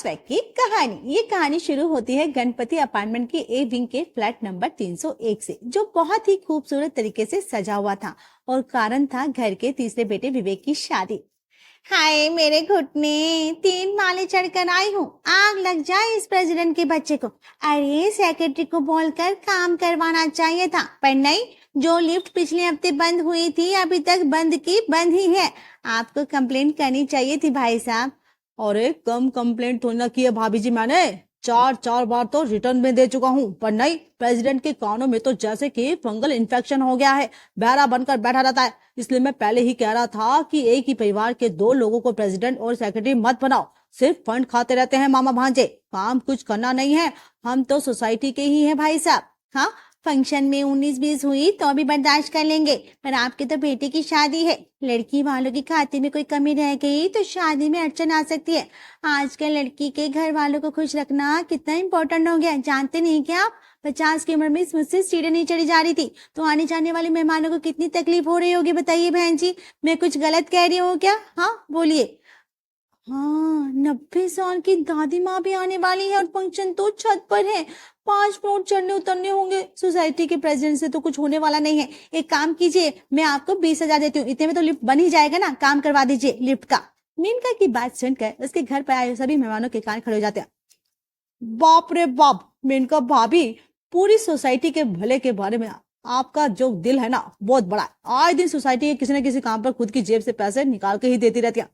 Housewife की कहानी। ये कहानी शुरू होती है गणपति अपार्टमेंट के ए विंग के फ्लैट नंबर 301 से, जो बहुत ही खूबसूरत तरीके से सजा हुआ था और कारण था घर के तीसरे बेटे विवेक की शादी। हाय मेरे घुटने, 3 माले चढ़कर आई हूँ, आग लग जाए इस प्रेसिडेंट के बच्चे को। अरे सेक्रेटरी को बोलकर काम करवाना चाहिए था, पर नहीं, जो लिफ्ट पिछले हफ्ते बंद हुई थी अभी तक बंद की बंद ही है। आपको कंप्लेंट करनी चाहिए थी भाई साहब। अरे कम कंप्लेंट थोड़ी ना की है भाभी जी, मैंने 4 बार तो रिटर्न में दे चुका हूँ, पर नहीं, प्रेसिडेंट के कानों में तो जैसे कि फंगल इन्फेक्शन हो गया है, बहरा बनकर बैठा रहता है। इसलिए मैं पहले ही कह रहा था कि एक ही परिवार के 2 लोगों को प्रेसिडेंट और सेक्रेटरी मत बनाओ। सिर्फ फंड खाते रहते हैं मामा भांजे, काम कुछ करना नहीं है। हम तो सोसाइटी के ही हैं भाई साहब। हाँ, फंक्शन में 19-20 हुई तो भी बर्दाश्त कर लेंगे, पर आपके तो बेटे की शादी है। लड़की वालों के खाते में कोई कमी रह गई तो शादी में अड़चन आ सकती है। आजकल लड़की के घर वालों को खुश रखना कितना इम्पोर्टेंट हो गया, जानते नहीं क्या आप? 50 की उम्र में मुझसे सीढ़ी नहीं चढ़ी जा रही थी तो आने जाने वाले मेहमानों को कितनी तकलीफ हो रही होगी, बताइए बहन जी। मैं कुछ गलत कह रही हूँ क्या? हाँ बोलिए। हाँ, 90 साल की दादी माँ भी आने वाली है और फंक्शन तो छत पर है। 5 फ्लोर चढ़ने उतरने होंगे। सोसाइटी के प्रेसिडेंट से तो कुछ होने वाला नहीं है। एक काम कीजिए, मैं आपको 20,000 देती हूँ, इतने में तो लिफ्ट बन ही जाएगा ना, काम करवा दीजिए लिफ्ट का। मेनका की बात सुनकर उसके घर पर आए सभी मेहमानों के कान खड़े हो जाते हैं। बाप रे बाप, मेनका भाभी, पूरी सोसाइटी के भले के बारे में आपका जो दिल है ना बहुत बड़ा है। आए दिन सोसाइटी के किसी न किसी काम पर खुद की जेब से पैसे निकाल के ही देती रहती है।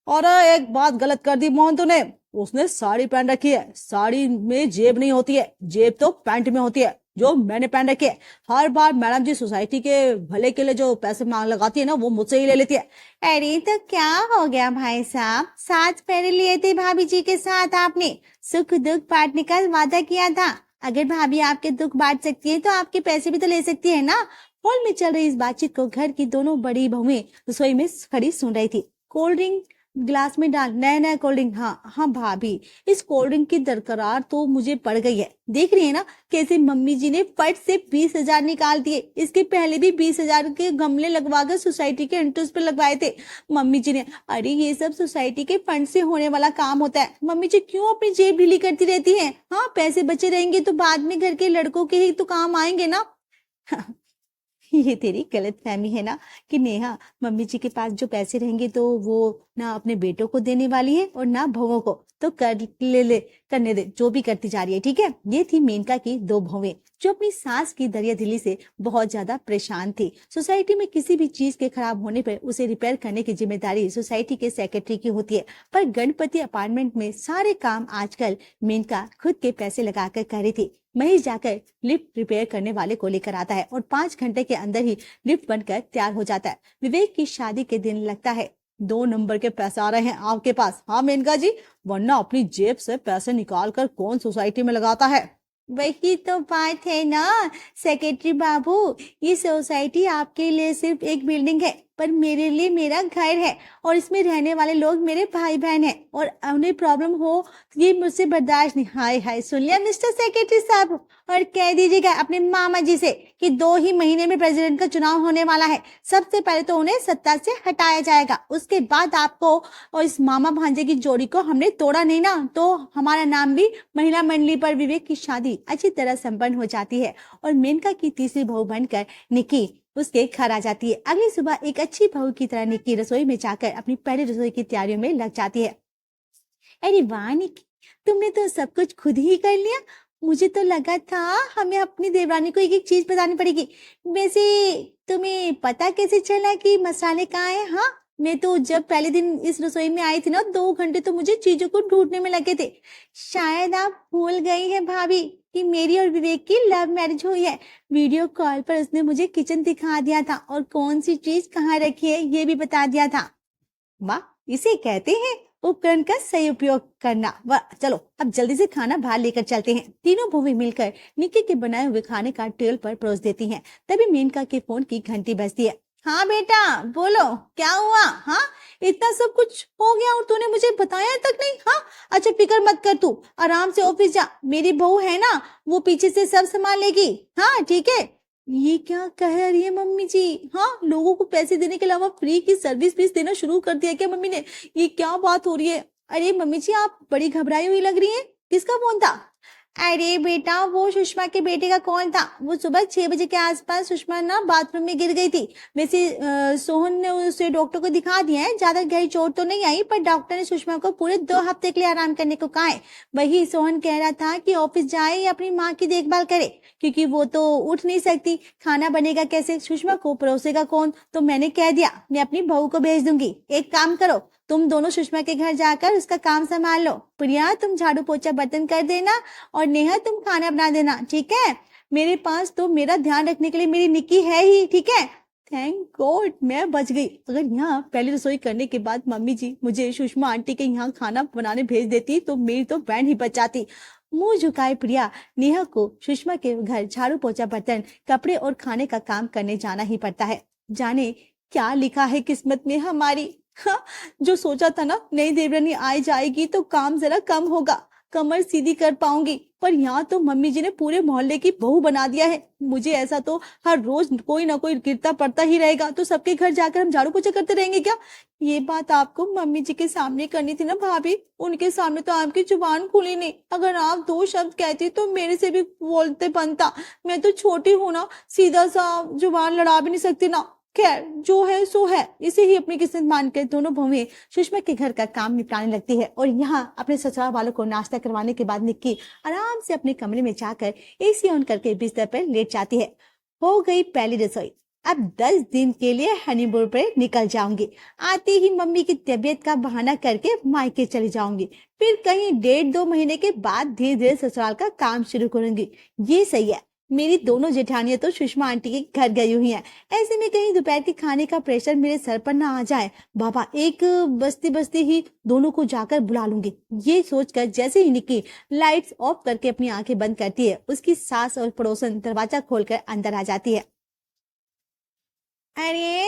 और एक बात गलत कर दी मोहन तूने, उसने साड़ी पहन रखी है। साड़ी में जेब नहीं होती है, जेब तो पैंट में होती है जो मैंने पहन रखी है। हर बार मैडम जी सोसाइटी के भले के लिए जो पैसे मांग लगाती है ना, वो मुझसे ही ले लेती है। अरे तो क्या हो गया भाई साहब, 7 फेरे लिए थे भाभी जी के साथ आपने, सुख दुख बांटने का वादा किया था। अगर भाभी आपके दुख बांट सकती है तो आपके पैसे भी तो ले सकती है ना। हॉल में चल रही इस बातचीत को घर की दोनों बड़ी बहुएं रसोई में खड़ी सुन रही थी। कोल्ड ड्रिंक ग्लास में डाल, नया नया कोल्ड ड्रिंक। हाँ हाँ भाभी, इस कोल्ड ड्रिंक की दरकार तो मुझे पड़ गई है। देख रही है ना कैसे मम्मी जी ने फट से 20,000 निकाल दिए। इसके पहले भी 20,000 के गमले लगवा कर सोसाइटी के एंट्रेंस पे लगवाए थे मम्मी जी ने। अरे ये सब सोसाइटी के फंड से होने वाला काम होता है। मम्मी जी क्यों अपनी जेब ढीली करती रहती है? हाँ, पैसे बचे रहेंगे तो बाद में घर के लड़कों के ही तो काम आएंगे ना। ये तेरी गलत फहमी है ना कि नेहा, मम्मी जी के पास जो पैसे रहेंगे तो वो ना अपने बेटों को देने वाली है और ना बहुओं को। तो कर ले करने दे जो भी करती जा रही है, ठीक है। ये थी मेनका की 2 बहुएं जो अपनी सास की दरियादिली से बहुत ज्यादा परेशान थी। सोसाइटी में किसी भी चीज के खराब होने पर उसे रिपेयर करने की जिम्मेदारी सोसाइटी के सेक्रेटरी की होती है, पर गणपति अपार्टमेंट में सारे काम आजकल मेनका खुद के पैसे लगाकर कर रही थी। महेश जाकर लिफ्ट रिपेयर करने वाले को लेकर आता है और 5 घंटे के अंदर ही लिफ्ट बनकर तैयार हो जाता है। विवेक की शादी के दिन लगता है 2 नंबर के पैसे आ रहे हैं आपके पास। हाँ मेनका जी, वरना अपनी जेब से पैसे निकाल कर कौन सोसाइटी में लगाता है? वही तो बात है ना सेक्रेटरी बाबू, ये सोसाइटी आपके लिए सिर्फ एक बिल्डिंग है, पर मेरे लिए मेरा घर है और इसमें रहने वाले लोग मेरे भाई बहन हैं और उन्हें प्रॉब्लम हो ये मुझसे बर्दाश्त नहीं। हाय हाय, सुन लिया मिस्टर सेक्रेटरी साहब? और कह दीजिएगा अपने मामा जी से कि 2 ही महीने में प्रेसिडेंट का चुनाव होने वाला है। सबसे पहले तो उन्हें सत्ता से हटाया जाएगा, उसके बाद आपको और इस मामा भांजे की जोड़ी को हमने तोड़ा नहीं ना तो हमारा नाम भी महिला मंडली पर। विवेक की शादी अच्छी तरह संपन्न हो जाती है और मेनका की तीसरी बहू बनकर निकी उसके घर आ जाती है। अगली सुबह एक अच्छी बहू की तरह निक्की रसोई में जाकर अपनी पहली रसोई की तैयारियों में लग जाती है। अरे वाह निक्की, तुमने तो सब कुछ खुद ही कर लिया। मुझे तो लगा था हमें अपनी देवरानी को एक एक चीज बतानी पड़ेगी। वैसे तुम्हें पता कैसे चला कि मसाले कहाँ हैं? हाँ, मैं तो जब पहले दिन इस रसोई में आई थी ना, 2 घंटे तो मुझे चीजों को ढूंढने में लगे थे। शायद आप भूल गई हैं भाभी कि मेरी और विवेक की लव मैरिज हुई है। वीडियो कॉल पर उसने मुझे किचन दिखा दिया था और कौन सी चीज कहाँ रखी है ये भी बता दिया था। वाह, इसे कहते हैं उपकरण का सही उपयोग करना। वाह, चलो अब जल्दी से खाना बाहर लेकर चलते हैं। तीनों बहुएं मिलकर निक्की के बनाए हुए खाने का टेबल पर परोस देती हैं। तभी मेनका के फोन की घंटी बजती है। हाँ बेटा बोलो, क्या हुआ? हाँ, इतना सब कुछ हो गया और तूने मुझे बताया तक नहीं? हाँ अच्छा, फिक्र मत कर, तू आराम से ऑफिस जा, मेरी बहू है ना वो पीछे से सब संभाल लेगी। हाँ ठीक है। ये क्या कह रही है मम्मी जी? हाँ, लोगों को पैसे देने के अलावा फ्री की सर्विस फीस देना शुरू कर दिया क्या मम्मी ने? ये क्या बात हो रही है? अरे मम्मी जी, आप बड़ी घबराई हुई लग रही हैं। किसका फोन था? अरे बेटा, वो सुषमा के बेटे का कॉल था। वो सुबह 6 बजे के आसपास सुषमा ना बाथरूम में गिर गई थी। वैसे सोहन ने उसे डॉक्टर को दिखा दिया है। ज्यादा गहरी चोट तो नहीं आई, पर डॉक्टर ने सुषमा को पूरे 2 हफ्ते के लिए आराम करने को कहा है। वही सोहन कह रहा था कि ऑफिस जाए या अपनी माँ की देखभाल करे, क्योंकि वो तो उठ नहीं सकती। खाना बनेगा कैसे, सुषमा को परोसेगा कौन? तो मैंने कह दिया मैं अपनी बहू को भेज दूंगी। एक काम करो, तुम दोनों सुषमा के घर जाकर उसका काम संभाल लो। प्रिया, तुम झाड़ू पोछा बर्तन कर देना, और नेहा तुम खाना बना देना, ठीक है? मेरे पास तो मेरा ध्यान रखने के लिए मेरी निक्की है ही, ठीक है? थैंक गॉड, मैं बच गई। अगर यहाँ पहली रसोई करने के बाद मम्मी जी मुझे सुषमा आंटी के यहाँ खाना बनाने भेज देती तो मेरी तो बैंड ही बच जाती। मुंह झुकाए प्रिया नेहा को सुषमा के घर झाड़ू पोछा बर्तन कपड़े और खाने का काम करने जाना ही पड़ता है। जाने क्या लिखा है किस्मत में हमारी। हाँ, जो सोचा था ना नई देवरानी आई जाएगी तो काम जरा कम होगा, कमर सीधी कर पाऊंगी, पर यहाँ तो मम्मी जी ने पूरे मोहल्ले की बहू बना दिया है। मुझे ऐसा तो हर रोज कोई ना कोई गिरता पड़ता ही रहेगा, तो सबके घर जाकर हम झाड़ू पोछा करते रहेंगे क्या? ये बात आपको मम्मी जी के सामने करनी थी ना भाभी, उनके सामने तो आपकी जुबान खुली नहीं। अगर आप 2 शब्द कहती तो मेरे से भी बोलते बनता। मैं तो छोटी हूँ ना, सीधा सा जुबान लड़ा भी नहीं सकती ना। खैर, जो है सो है। इसे ही अपनी किस्मत मानकर दोनों बहुएं सुषमा के घर का काम निपटाने लगती है, और यहाँ अपने ससुराल वालों को नाश्ता करवाने के बाद निक्की आराम से अपने कमरे में जाकर एसी ऑन करके बिस्तर पर लेट जाती है। हो गई पहली रसोई। अब 10 दिन के लिए हनीमून पर निकल जाऊंगी। आते ही मम्मी की तबीयत का बहाना करके मायके चली जाऊंगी। फिर कहीं 1.5-2 महीने के बाद धीरे धीरे ससुराल का काम शुरू करूंगी। ये सही है। मेरी दोनों जेठानियां तो सुषमा आंटी के घर गई हुई हैं। ऐसे में कहीं दोपहर के खाने का प्रेशर मेरे सर पर ना आ जाए। बाबा, एक बस्ती बस्ती ही दोनों को जाकर बुला लूंगी। ये सोचकर जैसे ही निक्की लाइट्स ऑफ करके अपनी आंखें बंद करती है, उसकी सास और पड़ोसन दरवाजा खोलकर अंदर आ जाती है। अरे,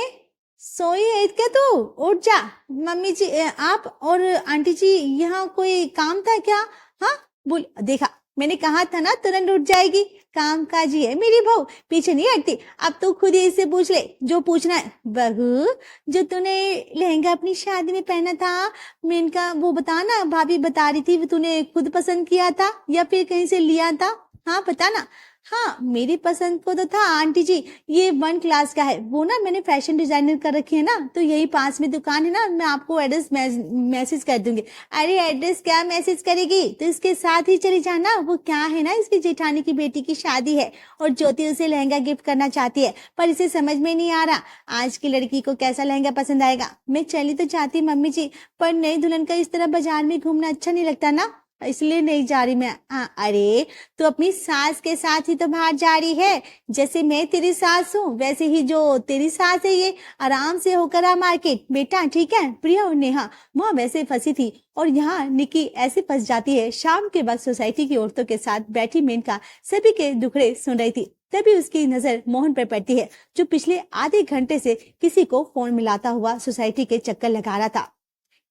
सोई है क्या तू? उठ जा। मम्मी जी, आप और आंटी जी यहाँ कोई काम था क्या? हाँ बोल। देखा, मैंने कहा था ना तुरंत उठ जाएगी। काम काजी है मेरी बहू, पीछे नहीं हटती। अब तू खुद ही इससे पूछ ले जो पूछना है। बहू, जो तूने लहंगा अपनी शादी में पहना था, मेनका वो बता ना। भाभी बता रही थी तूने खुद पसंद किया था या फिर कहीं से लिया था? हाँ बता ना। हाँ, मेरी पसंद को तो था आंटी जी। ये 1 क्लास का है। वो ना मैंने फैशन डिजाइनर कर रखी है ना, तो यही पास में दुकान है ना। मैं आपको एड्रेस मैसेज कर दूंगी। अरे एड्रेस क्या मैसेज करेगी, तो इसके साथ ही चली जाना। वो क्या है ना, इसकी जेठानी की बेटी की शादी है और ज्योति उसे लहंगा गिफ्ट करना चाहती है, पर इसे समझ में नहीं आ रहा आज की लड़की को कैसा लहंगा पसंद आएगा। मैं चली तो चाहती मम्मी जी, पर नई दुल्हन का इस तरह बाजार में घूमना अच्छा नहीं लगता ना, इसलिए नहीं जा रही मैं। अरे, तो अपनी सास के साथ ही तो बाहर जा रही है। जैसे मैं तेरी सास हूँ, वैसे ही जो तेरी सास है ये। आराम से होकर आ मार्केट बेटा, ठीक है? प्रिया और नेहा वहाँ वैसे फंसी थी, और यहाँ निक्की ऐसे फंस जाती है। शाम के बाद सोसाइटी की औरतों के साथ बैठी मेनका सभी के दुखड़े सुन रही थी। तभी उसकी नजर मोहन पर पड़ती है, जो पिछले आधे घंटे से किसी को फोन मिलाता हुआ सोसाइटी के चक्कर लगा रहा था।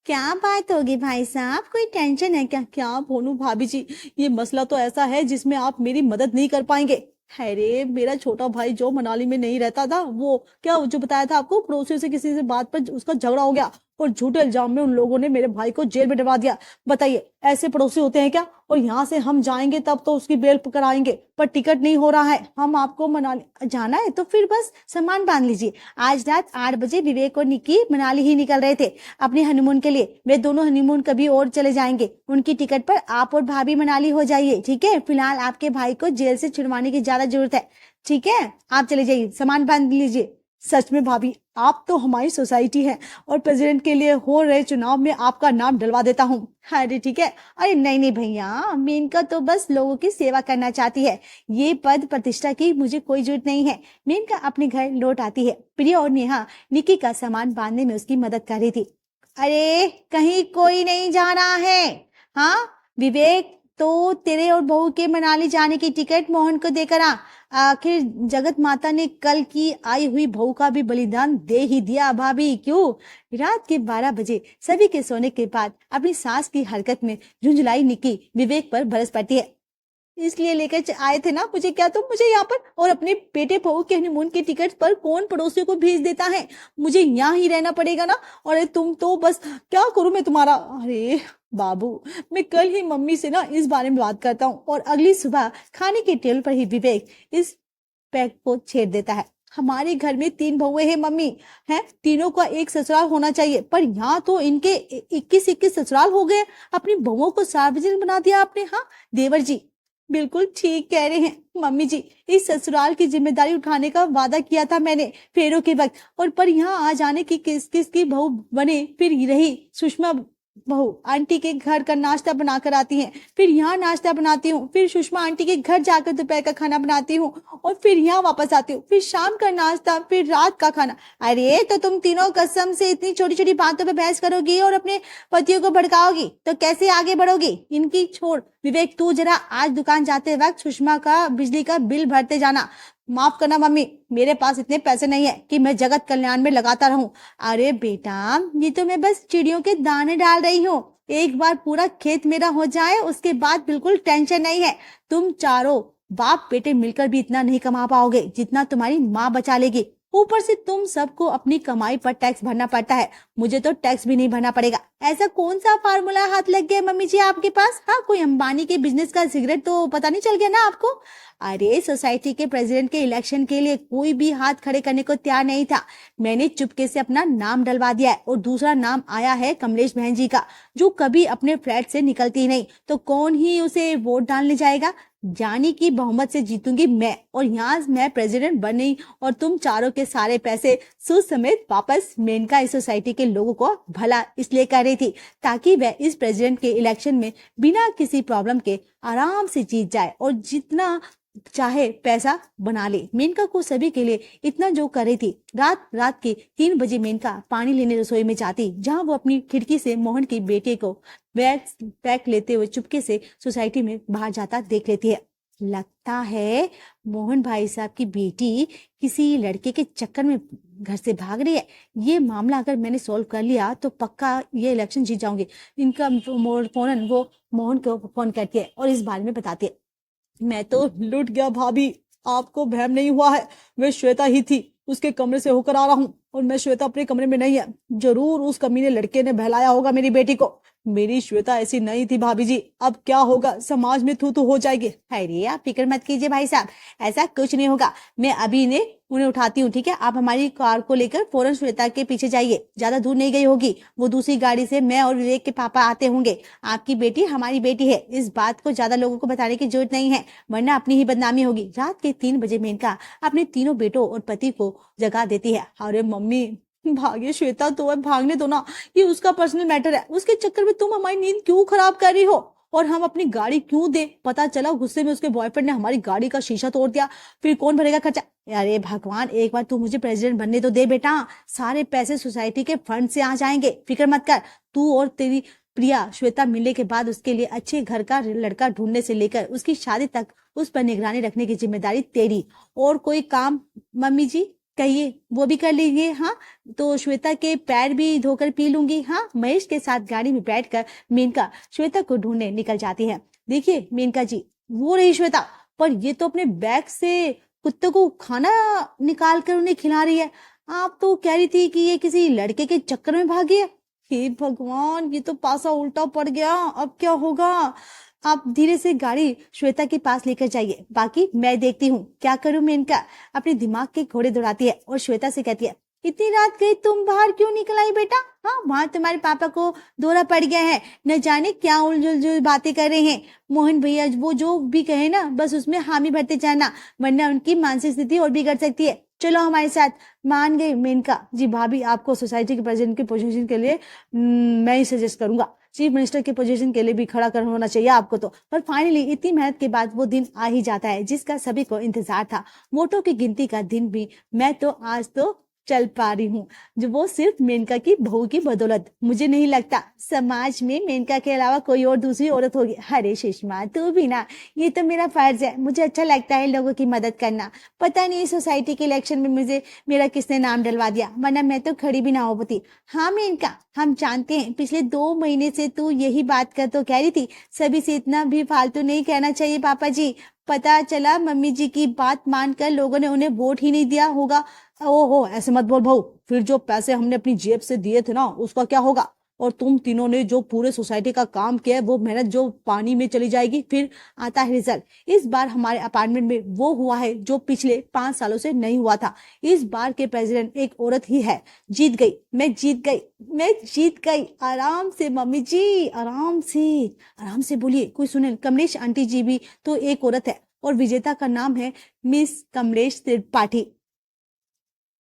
क्या बात होगी भाई साहब, कोई टेंशन है क्या? क्या बोलूं भाभी जी, ये मसला तो ऐसा है जिसमें आप मेरी मदद नहीं कर पाएंगे। अरे, मेरा छोटा भाई जो मनाली में नहीं रहता था, वो क्या जो बताया था आपको, पड़ोसियों से किसी से बात पर उसका झगड़ा हो गया और झूठे इल्जाम में उन लोगों ने मेरे भाई को जेल में डलवा दिया। बताइए, ऐसे पड़ोसी होते हैं क्या? और यहाँ से हम जाएंगे तब तो उसकी बेल कराएंगे, पर टिकट नहीं हो रहा है। हम आपको मनाली जाना है तो फिर बस सामान बांध लीजिए। आज रात 8 बजे विवेक और निक्की मनाली ही निकल रहे थे अपने हनीमून के लिए। वे दोनों हनीमून कभी और चले जाएंगे। उनकी टिकट पर आप और भाभी मनाली हो जाइए, ठीक है? फिलहाल आपके भाई को जेल से छुड़वाने की ज्यादा जरूरत है, ठीक है? आप चले जाइए, सामान बांध लीजिए। सच में भाभी, आप तो हमारी सोसाइटी है, और प्रेसिडेंट के लिए हो रहे चुनाव में आपका नाम डलवा देता हूँ। अरे ठीक है। अरे नहीं नहीं भैया, मेनका तो बस लोगों की सेवा करना चाहती है। ये पद प्रतिष्ठा की मुझे कोई जरूरत नहीं है। मेनका अपने घर लौट आती है। प्रिया और नेहा निक्की का सामान बांधने में उसकी मदद कर रही थी। अरे, कहीं कोई नहीं जा रहा है? हाँ विवेक, तो तेरे और बहू के मनाली जाने की टिकट मोहन को देकर आ। आखिर जगत माता ने कल की आई हुई बहू का भी बलिदान दे ही दिया भाभी, क्यों? रात के 12 बजे सभी के सोने के बाद अपनी सास की हरकत में झुंझुलाई निक्की विवेक पर बरस पड़ती है। इसलिए लेकर आए थे ना मुझे, क्या तुम मुझे यहाँ पर और अपने बेटे बहू के हनीमून के टिकट पर कौन पड़ोसियों को भेज देता है, मुझे यहाँ ही रहना पड़ेगा ना। और तुम तो बस, क्या करूं मैं तुम्हारा। अरे बाबू, मैं कल ही मम्मी से ना इस बारे में बात करता हूँ। और अगली सुबह खाने के टेबल पर ही विवेक इस पैक को छेड़ देता है। हमारे घर में 3 बहुएं हैं मम्मी, हैं तीनों का एक ससुराल होना चाहिए, पर यहाँ तो इनके 21 ससुराल हो गए। अपनी बहुओं को सार्वजनिक बना दिया आपने। हाँ देवर जी, बिल्कुल ठीक कह रहे हैं मम्मी जी। इस ससुराल की जिम्मेदारी उठाने का वादा किया था मैंने फेरों के वक्त, और पर यहाँ आ जाने की किस किस की बहू बने फिर रही सुषमा बहू। आंटी के घर का नाश्ता बनाकर आती हैं, फिर यहाँ नाश्ता बनाती हूँ, फिर सुषमा आंटी के घर जाकर दोपहर का खाना बनाती हूँ, और फिर यहाँ वापस आती हूँ, फिर शाम का नाश्ता, फिर रात का खाना। अरे तो तुम तीनों कसम से इतनी छोटी छोटी बातों पे बहस करोगी और अपने पतियों को भड़काओगी तो कैसे आगे बढ़ोगी। इनकी छोड़। विवेक, तू जरा आज दुकान जाते वक्त सुषमा का बिजली का बिल भरते जाना। माफ करना मम्मी, मेरे पास इतने पैसे नहीं है कि मैं जगत कल्याण में लगाता रहूं। अरे बेटा, ये तो मैं बस चिड़ियों के दाने डाल रही हूँ। एक बार पूरा खेत मेरा हो जाए उसके बाद बिल्कुल टेंशन नहीं है। तुम चारों बाप बेटे मिलकर भी इतना नहीं कमा पाओगे जितना तुम्हारी माँ बचा लेगी। ऊपर से तुम सबको अपनी कमाई पर टैक्स भरना पड़ता है, मुझे तो टैक्स भी नहीं भरना पड़ेगा। ऐसा कौन सा फार्मूला हाथ लग गया मम्मी जी आपके पास। हाँ, कोई अंबानी के बिजनेस का सिगरेट तो पता नहीं चल गया ना आपको। अरे सोसाइटी के प्रेसिडेंट के इलेक्शन के लिए कोई भी हाथ खड़े करने को तैयार नहीं था। मैंने चुपके से अपना नाम डलवा दिया है, और दूसरा नाम आया है कमलेश बहन जी का, जो कभी अपने फ्लैट से निकलती नहीं, तो कौन ही उसे वोट डालने जाएगा। जानी की बहुमत से जीतूंगी मैं, और यहाँ मैं प्रेसिडेंट बन नहीं, और तुम चारों के सारे पैसे सूद समेत वापस। मेनका इस सोसाइटी के लोगों को भला इसलिए कर रही थी ताकि वह इस प्रेसिडेंट के इलेक्शन में बिना किसी प्रॉब्लम के आराम से जीत जाए और जितना चाहे पैसा बना ले। मेनका को सभी के लिए इतना जो कर रही थी। रात रात के 3 बजे मेनका पानी लेने रसोई में जाती, जहां वो अपनी खिड़की से मोहन के बेटे को बैग लेते हुए चुपके से सोसाइटी में बाहर जाता देख लेती है। लगता है मोहन भाई साहब की बेटी किसी लड़के के चक्कर में घर से भाग रही है। ये मामला अगर मैंने सॉल्व कर लिया तो पक्का ये इलेक्शन जीत जाऊंगी। इनका फोन वो मोहन को फोन करती है और इस बारे में बताती है। मैं तो लुट गया भाभी, आपको भ्रम नहीं हुआ है, वे श्वेता ही थी। उसके कमरे से होकर आ रहा हूँ, और मैं श्वेता अपने कमरे में नहीं है। जरूर उस कमीने लड़के ने बहलाया होगा मेरी बेटी को। मेरी श्वेता ऐसी नहीं थी भाभी जी, अब क्या होगा, समाज में थू थू हो जाएगी। अरे आप फिक्र मत कीजिए भाई साहब, ऐसा कुछ नहीं होगा। मैं अभी उन्हें उठाती हूँ, ठीक है। आप हमारी कार को लेकर फौरन श्वेता के पीछे जाइए, ज्यादा दूर नहीं गई होगी वो। दूसरी गाड़ी से मैं और विवेक के पापा आते होंगे। आपकी बेटी हमारी बेटी है, इस बात को ज्यादा लोगों को बताने की जरूरत नहीं है, वरना अपनी ही बदनामी होगी। रात के 3 बजे मेनका अपने तीनों बेटों और पति को जगा देती है। अरे मम्मी, भागे श्वेता तो है, भागने दो ना, ये उसका पर्सनल मैटर है। उसके चक्कर में तुम हमारी नींद क्यों खराब कर रही हो, और हम अपनी गाड़ी क्यों दे। पता चला गुस्से में उसके बॉयफ्रेंड ने हमारी गाड़ी का शीशा तोड़ दिया, फिर कौन भरेगा खर्चा। अरे भगवान, एक बार तू मुझे प्रेसिडेंट बनने तो दे बेटा, सारे पैसे सोसाइटी के फंड से आ जाएंगे, फिक्र मत कर। तू और तेरी प्रिया श्वेता मिलने के बाद उसके लिए अच्छे घर का लड़का ढूंढने से लेकर उसकी शादी तक उस पर निगरानी रखने की जिम्मेदारी तेरी। और कोई काम मम्मी जी कहिए, वो भी कर लेंगे। हाँ, तो श्वेता के पैर भी धोकर पी लूंगी। हाँ, महेश के साथ गाड़ी में बैठकर मेनका श्वेता को ढूंढने निकल जाती है। देखिए मेनका जी, वो रही श्वेता, पर ये तो अपने बैग से कुत्ते को खाना निकाल कर उन्हें खिला रही है। आप तो कह रही थी कि ये किसी लड़के के चक्कर में भागी है। हे भगवान, ये तो पासा उल्टा पड़ गया, अब क्या होगा। आप धीरे से गाड़ी श्वेता के पास लेकर जाइए, बाकी मैं देखती हूँ क्या करूँ। मेनका अपने दिमाग के घोड़े दौड़ाती है और श्वेता से कहती है, इतनी रात गई तुम बाहर क्यों निकल आई बेटा। हाँ, वहां तुम्हारे पापा को दौरा पड़ गया है, न जाने क्या उलझुल बातें कर रहे हैं। मोहन भैया वो जो भी कहे ना, बस उसमें हामी भरते जाना, वरना उनकी मानसिक स्थिति और बिगड़ सकती है। चलो हमारे साथ। मान गई मेनका जी। भाभी, आपको सोसाइटी के प्रेसिडेंट की पोजीशन के लिए मैं ही सजेस्ट करूंगा। चीफ मिनिस्टर के पोजीशन के लिए भी खड़ा कर होना चाहिए आपको तो। पर फाइनली इतनी मेहनत के बाद वो दिन आ ही जाता है जिसका सभी को इंतजार था, वोटों की गिनती का दिन भी। मैं तो आज तो चल पा रही हूँ, जो वो सिर्फ मेनका की बहू की बदौलत। मुझे नहीं लगता समाज में मेनका के अलावा कोई और दूसरी औरत होगी। अरे सुषमा तू भी ना, ये तो मेरा फर्ज है, मुझे अच्छा लगता है लोगों की मदद करना। पता नहीं सोसाइटी के इलेक्शन में मुझे मेरा किसने नाम डलवा दिया, वरना मैं तो खड़ी भी ना हो पाती। हाँ मेनका, हम जानते हैं पिछले 2 महीने से तू यही बात कर तो कह रही थी, सभी से इतना भी फालतू नहीं कहना चाहिए पापा जी। पता चला मम्मी जी की बात मानकर लोगों ने उन्हें वोट ही नहीं दिया होगा। ओहो ऐसे मत बोल बहू, फिर जो पैसे हमने अपनी जेब से दिए थे ना उसका क्या होगा? और तुम तीनों ने जो पूरे सोसाइटी का काम किया है वो मेहनत जो पानी में चली जाएगी। फिर आता है रिजल्ट। इस बार हमारे अपार्टमेंट में वो हुआ है जो पिछले 5 सालों से नहीं हुआ था। इस बार के प्रेसिडेंट एक औरत ही है। जीत गई, मैं जीत गई, मैं जीत गई। आराम से मम्मी जी, आराम से, आराम से बोलिए, कोई सुने। कमलेश आंटी जी भी तो एक औरत है और विजेता का नाम है मिस कमलेश त्रिपाठी।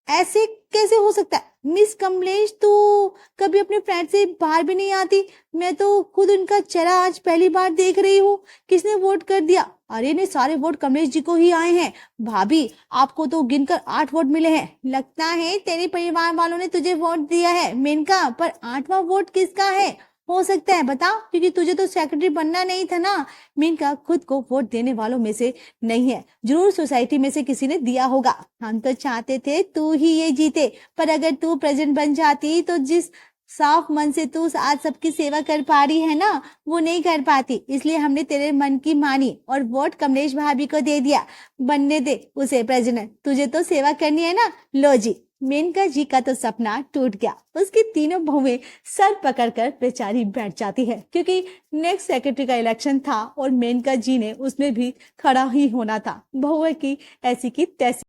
ऐसे कैसे हो सकता है? मिस कमलेश तो कभी अपने फ्रेंड से बाहर भी नहीं आती। मैं तो खुद उनका चेहरा आज पहली बार देख रही हूँ। किसने वोट कर दिया? अरे ने सारे वोट कमलेश जी को ही आए हैं। भाभी आपको तो गिनकर 8 वोट मिले हैं। लगता है तेरे परिवार वालों ने तुझे वोट दिया है मेनका, पर 8वां वोट किसका है? हो सकता है बता, क्योंकि तुझे तो सेक्रेटरी बनना नहीं था ना। मेनका खुद को वोट देने वालों में से नहीं है, जरूर सोसाइटी में से किसी ने दिया होगा। हम तो चाहते थे तू ही ये जीते, पर अगर तू प्रेसिडेंट बन जाती तो जिस साफ मन से तू आज सबकी सेवा कर पा रही है ना, वो नहीं कर पाती। इसलिए हमने तेरे मन की मानी और वोट कमलेश भाभी को दे दिया। बनने दे उसे प्रेसिडेंट, तुझे तो सेवा करनी है ना। लो जी, मेनका जी का तो सपना टूट गया। उसकी तीनों बहुएं सर पकड़कर बेचारी बैठ जाती है, क्योंकि नेक्स्ट सेक्रेटरी का इलेक्शन था और मेनका जी ने उसमें भी खड़ा ही होना था। बहुएं की ऐसी की तैसी।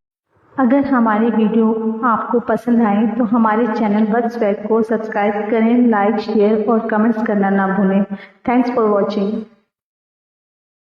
अगर हमारी वीडियो आपको पसंद आए तो हमारे चैनल वत्स वेब को सब्सक्राइब करें, लाइक, शेयर और कमेंट्स करना ना भूलें। Thanks for watching.